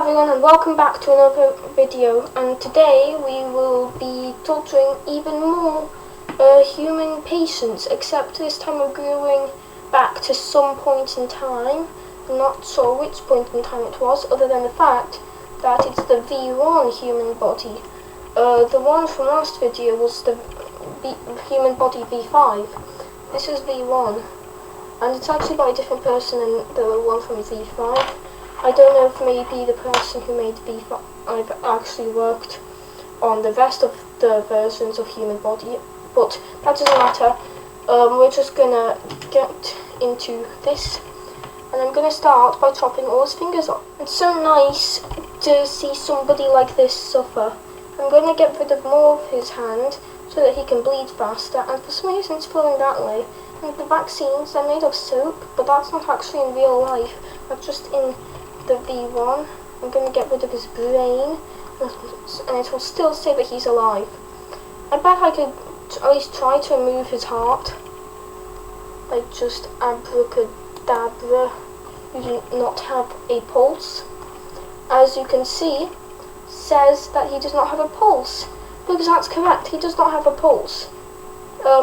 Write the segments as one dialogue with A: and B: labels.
A: everyone, and welcome back to another video, and today we will be torturing even more human patients, except this time we're going back to some point in time. I'm not sure which point in time it was, other than the fact that it's the V1 human body. The one from last video was the human body V5. This is V1, and it's actually by a different person than the one from V5. I don't know if maybe the person who made V5 actually worked on the rest of the versions of human body, but that doesn't matter. We're just gonna get into this, and I'm gonna start by chopping all his fingers off. It's so nice to see somebody like this suffer. I'm gonna get rid of more of his hand so that he can bleed faster, and for some reason it's flowing that way. And the vaccines, they're made of soap, but that's not actually in real life. That's just in the V1. I'm going to get rid of his brain, and it will still say that he's alive. I bet I could at least try to remove his heart, like just abracadabra. You do not have a pulse. As you can see, says that he does not have a pulse, because that's correct, he does not have a pulse.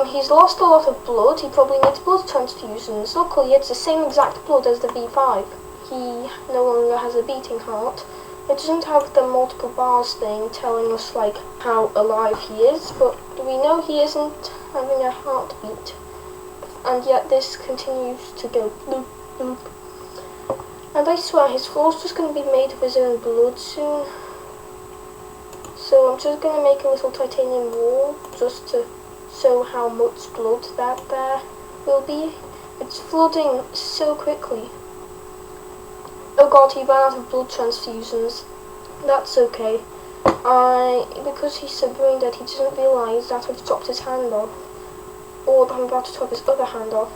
A: He's lost a lot of blood. He probably needs blood transfusions. Luckily it's the same exact blood as the V5. He no longer has a beating heart. It doesn't have the multiple bars thing telling us like how alive he is, but we know he isn't having a heartbeat. And yet this continues to go bloop, bloop. And I swear his floor's just going to be made of his own blood soon. So I'm just going to make a little titanium wall just to show how much blood that there will be. It's flooding so quickly. Oh god, he ran out of blood transfusions. That's okay. Because he's so brain dead, he doesn't realise that I've chopped his hand off. Or that I'm about to chop his other hand off.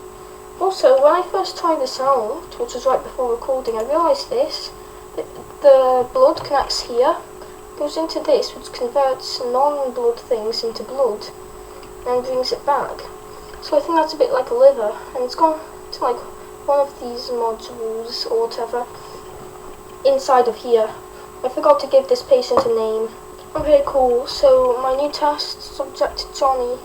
A: Also, when I first tried this out, which was right before recording, I realised this. The blood connects here, goes into this, which converts non-blood things into blood, and brings it back. So I think that's a bit like a liver, and it's gone to like one of these modules or whatever inside of here. I forgot to give this patient a name. Okay, cool. So my new test subject, Johnny.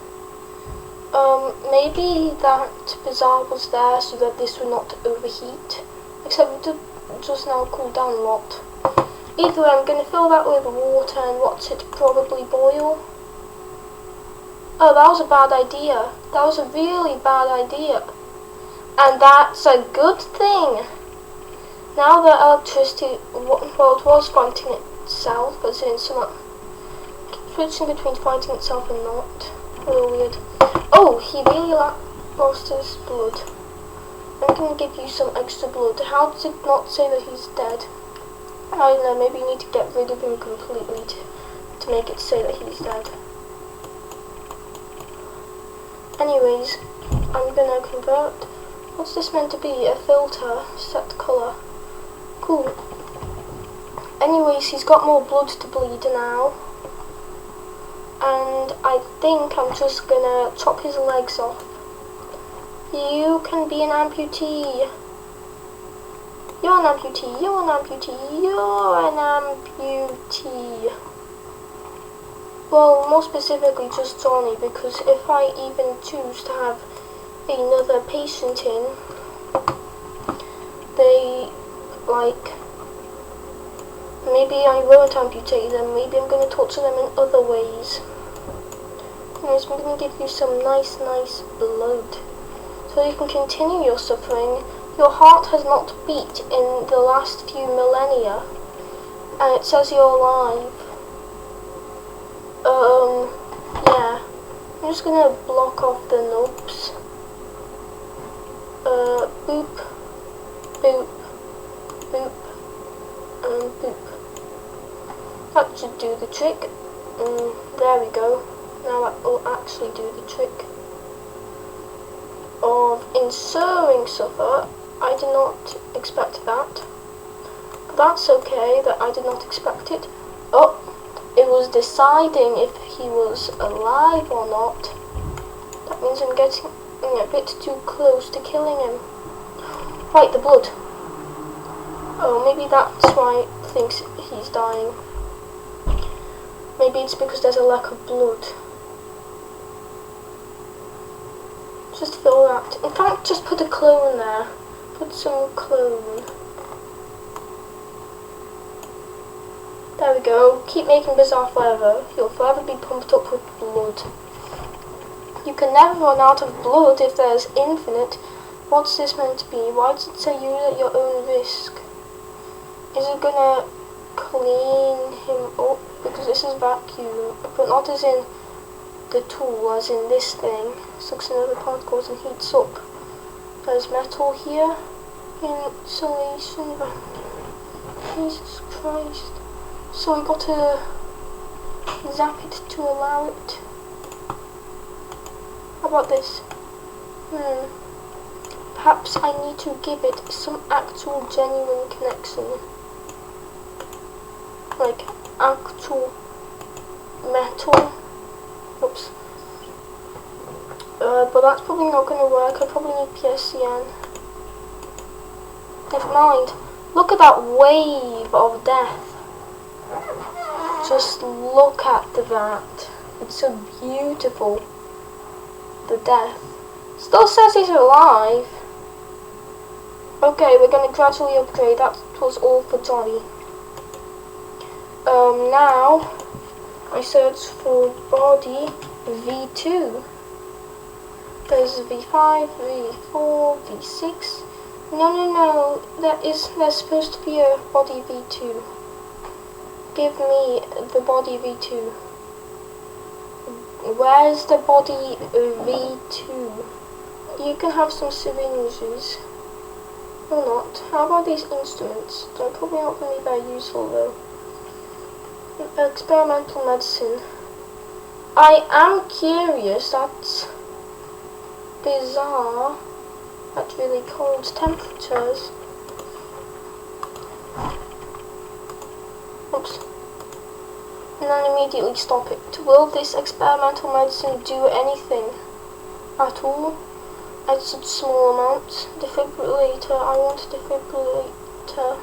A: Maybe that bazaar was there so that this would not overheat. Except it just now cool down a lot. Either way, I'm going to fill that with water and watch it probably boil. Oh, that was a bad idea. That was a really bad idea. And that's a good thing. Now the electricity, well, it was fighting itself, but it's switching between fighting itself and not. A little weird. Oh, he really lost his blood. I'm going to give you some extra blood. How does it not say that he's dead? I don't know, maybe you need to get rid of him completely to make it say that he's dead. Anyways, I'm going to convert. What's this meant to be? A filter, set colour. Cool. Anyways, he's got more blood to bleed now. And I think I'm just gonna chop his legs off. You can be an amputee. You're an amputee, you're an amputee, you're an amputee. Well, more specifically just Johnny, because if I even choose to have another patient in, they, like, maybe I won't amputate them, maybe I'm going to torture them in other ways. Anyways, I'm going to give you some nice blood, so you can continue your suffering. Your heart has not beat in the last few millennia, and it says you're alive. Yeah. I'm just going to block off the nubs. Boop, boop, boop, and boop. That should do the trick. There we go. Now that will actually do the trick of inserting suffer. I did not expect that. But that's okay that I did not expect it. Oh, it was deciding if he was alive or not. That means I'm getting a bit too close to killing him. Right, the blood. Oh, maybe that's why it thinks he's dying. Maybe it's because there's a lack of blood. Just fill that. In fact, just put a clone there. Put some clone. There we go. Keep making Bazaar forever. He'll forever be pumped up with blood. You can never run out of blood if there's infinite. What's this meant to be? Why does it say use at your own risk? Is it gonna clean him up? Because this is vacuum. But not as in the tool, as in this thing. Sucks in other particles and heats up. There's metal here. Insulation. Jesus Christ. So I got to zap it to allow it. How about this? Perhaps I need to give it some actual genuine connection. Like actual metal. Oops. But that's probably not going to work. I probably need PSCN. Never mind. Look at that wave of death. Just look at that. It's so beautiful. The death. Still says he's alive. Okay, we're going to gradually upgrade. That was all for Johnny. Now I search for body V2. There's V5, V4, V6. No. There's supposed to be a body V2. Give me the body V2. Where's the body V2? You can have some syringes. Or not. How about these instruments? They're probably not going to be very useful though. Experimental medicine. I am curious, that's bizarre at really cold temperatures. Oops. And then immediately stop it. Will this experimental medicine do anything at all? At such small amounts? Defibrillator. I want a defibrillator.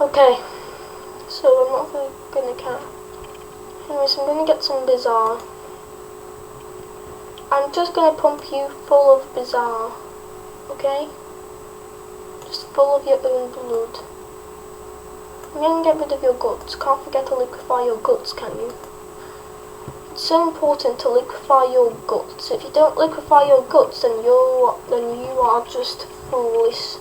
A: Okay. So I'm not really gonna care. Anyways, I'm gonna get some Bazaar. I'm just gonna pump you full of Bazaar. Okay? Just full of your own blood. I'm gonna get rid of your guts. Can't forget to liquefy your guts, can you? It's so important to liquefy your guts. If you don't liquefy your guts, then you are just foolish.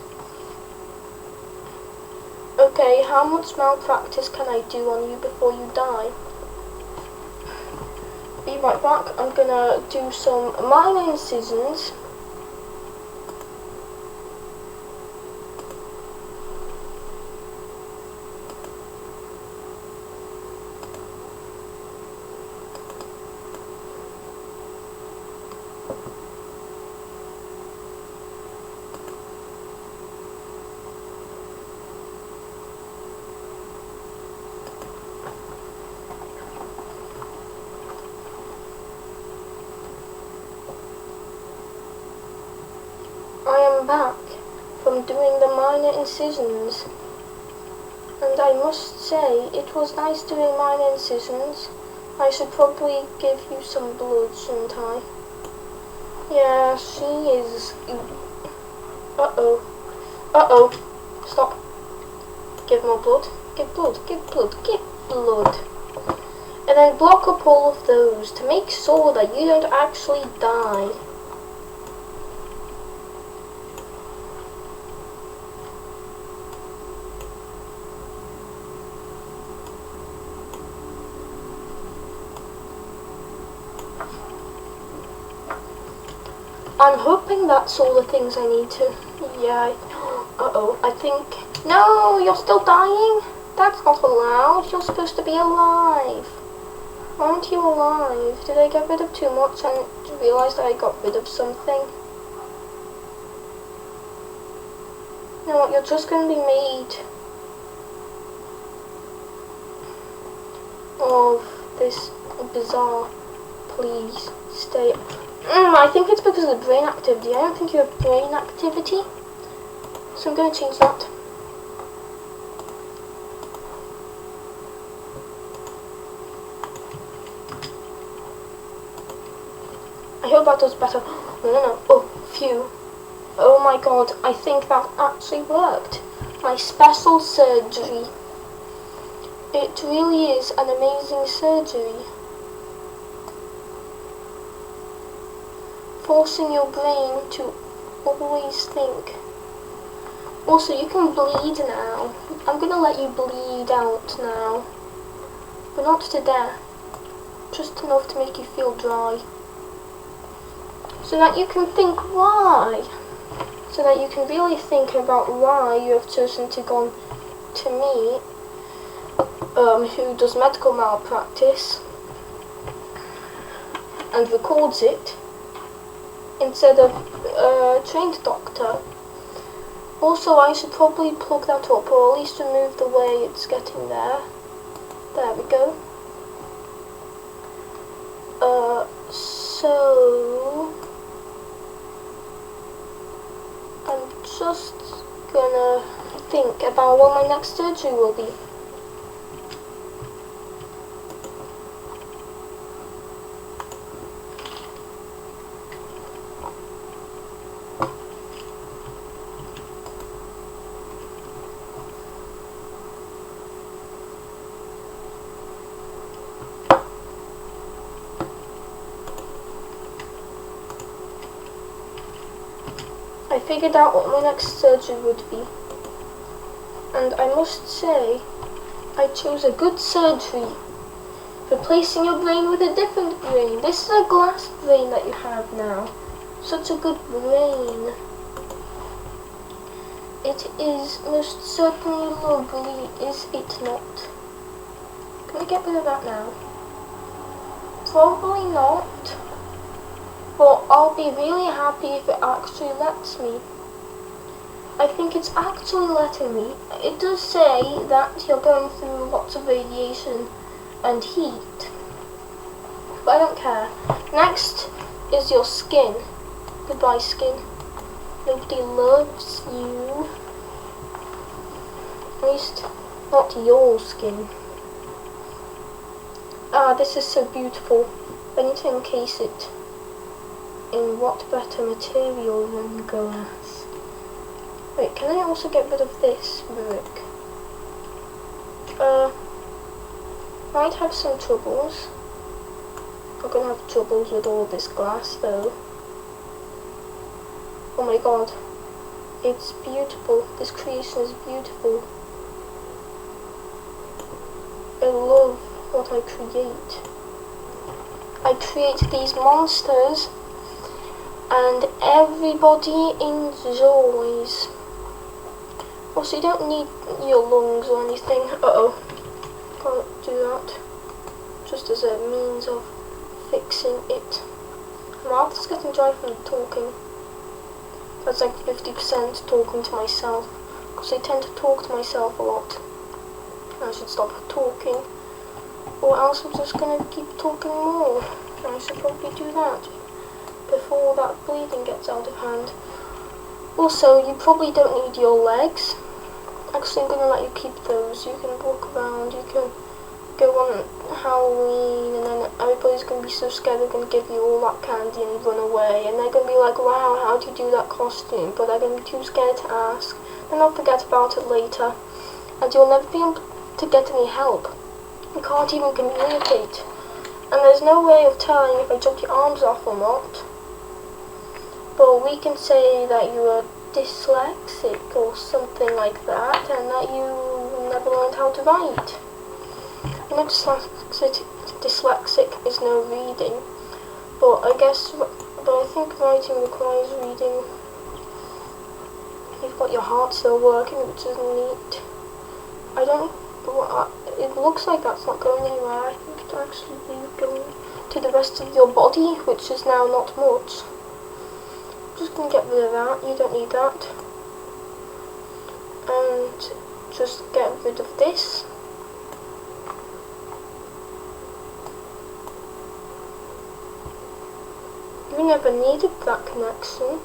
A: Okay, how much malpractice can I do on you before you die? Be right back. I'm gonna do some minor incisions. Back from doing the minor incisions, and I must say it was nice doing minor incisions. I should probably give you some blood, shouldn't I? Yeah, she is. Uh-oh. Stop. Give more blood. Give blood. And then block up all of those to make sure that you don't actually die. I'm hoping that's all the things I need to... Yeah. Uh-oh, I think... No, you're still dying? That's not allowed. You're supposed to be alive. Aren't you alive? Did I get rid of too much and realise that I got rid of something? You know what, you're just going to be made of this Bazaar. Please, stay... I think it's because of the brain activity. I don't think you have brain activity. So I'm going to change that. I hope that does better. No. Oh, phew. Oh my god, I think that actually worked. My special surgery. It really is an amazing surgery. Forcing your brain to always think. Also, you can bleed now. I'm gonna let you bleed out now. But not to death. Just enough to make you feel dry. So that you can think why. So that you can really think about why you have chosen to go to me, who does medical malpractice and records it, instead of a trained doctor. Also, I should probably plug that up, or at least remove the way it's getting there. There we go. So I'm just gonna think about what my next surgery will be. I figured out what my next surgery would be, and I must say I chose a good surgery, replacing your brain with a different brain. This is a glass brain that you have now. Such a good brain. It is most certainly lovely, is it not? Can I get rid of that now? Probably not. But I'll be really happy if it actually lets me. I think it's actually letting me. It does say that you're going through lots of radiation and heat. But I don't care. Next is your skin. Goodbye, skin. Nobody loves you. At least, not your skin. Ah, this is so beautiful. I need to encase it. In what better material than glass? Wait, can I also get rid of this brick? Might have some troubles. I'm gonna have troubles with all this glass though. Oh my god. It's beautiful. This creation is beautiful. I love what I create. I create these monsters and everybody enjoys. Also, you don't need your lungs or anything. Uh-oh. Can't do that. Just as a means of fixing it. My mouth is getting dry from talking. That's like 50% talking to myself. Because I tend to talk to myself a lot. I should stop talking. Or else I'm just gonna keep talking more. I should probably do that before that bleeding gets out of hand. Also, you probably don't need your legs. Actually, I'm going to let you keep those. You can walk around, you can go on Halloween, and then everybody's going to be so scared they're going to give you all that candy and run away. And they're going to be like, wow, how do you do that costume? But they're going to be too scared to ask. And they'll forget about it later. And you'll never be able to get any help. You can't even communicate. And there's no way of telling if I chopped your arms off or not. But we can say that you are dyslexic or something like that, and that you never learned how to write. I know dyslexic is no reading, but I think writing requires reading. You've got your heart still working, which is neat. It looks like that's not going anywhere. I think it's actually going to the rest of your body, which is now not much. Just gonna get rid of that. You don't need that. And just get rid of this. You never needed that connection.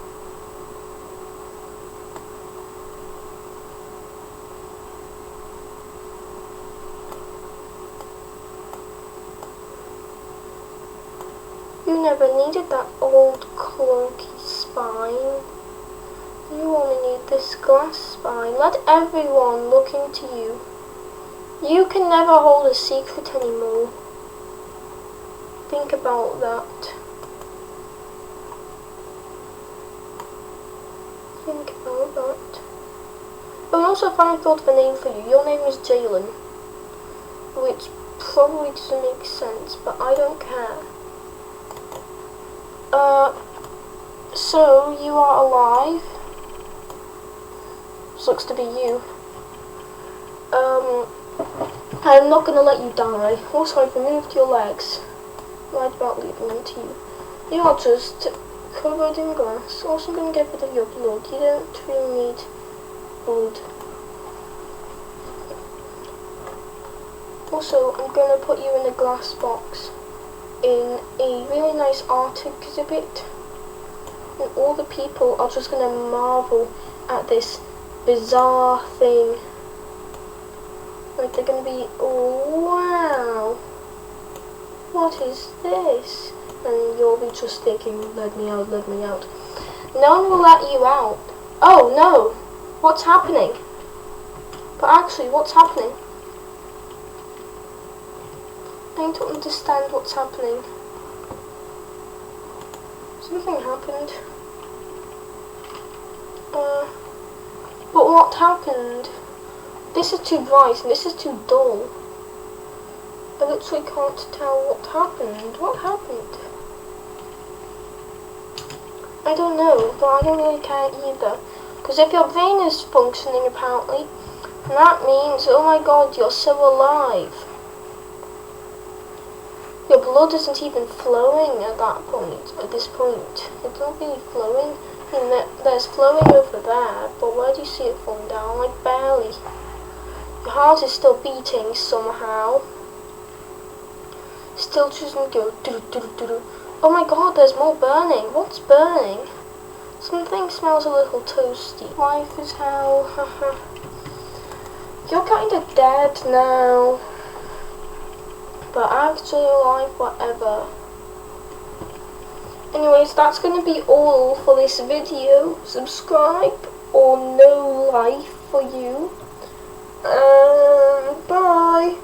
A: You never needed that old clunky spine. You only need this glass spine. Let everyone look into you. You can never hold a secret anymore. Think about that. Think about that. But also finally thought of a name for you. Your name is Jalen. Which probably doesn't make sense, but I don't care. So you are alive. This looks to be you. I'm not gonna let you die. Also, I've removed your legs. Lied about leaving them to you. You are just covered in glass. Also, I'm gonna get rid of your blood. You don't really need blood. Also, I'm gonna put you in a glass box in a really nice art exhibit. And all the people are just gonna marvel at this bizarre thing. Like they're gonna be, oh wow, what is this? And you'll be just thinking, let me out, let me out. No one will let you out. Oh no, what's happening? But actually, what's happening? I don't understand what's happening. Something happened. But what happened? This is too bright and this is too dull. I literally can't tell what happened. What happened? I don't know, but I don't really care either. Because if your vein is functioning apparently, that means, oh my god, you're so alive. Your blood isn't even flowing at that point, at this point. It's not really flowing. I mean, there's flowing over there, but where do you see it falling down? Like, barely. Your heart is still beating somehow. Still doesn't go do-do-do-do-do. Oh my god, there's more burning. What's burning? Something smells a little toasty. Life is hell, haha. You're kinda dead now. But actually alive, whatever. Anyways, that's gonna be all for this video. Subscribe or no life for you. Bye.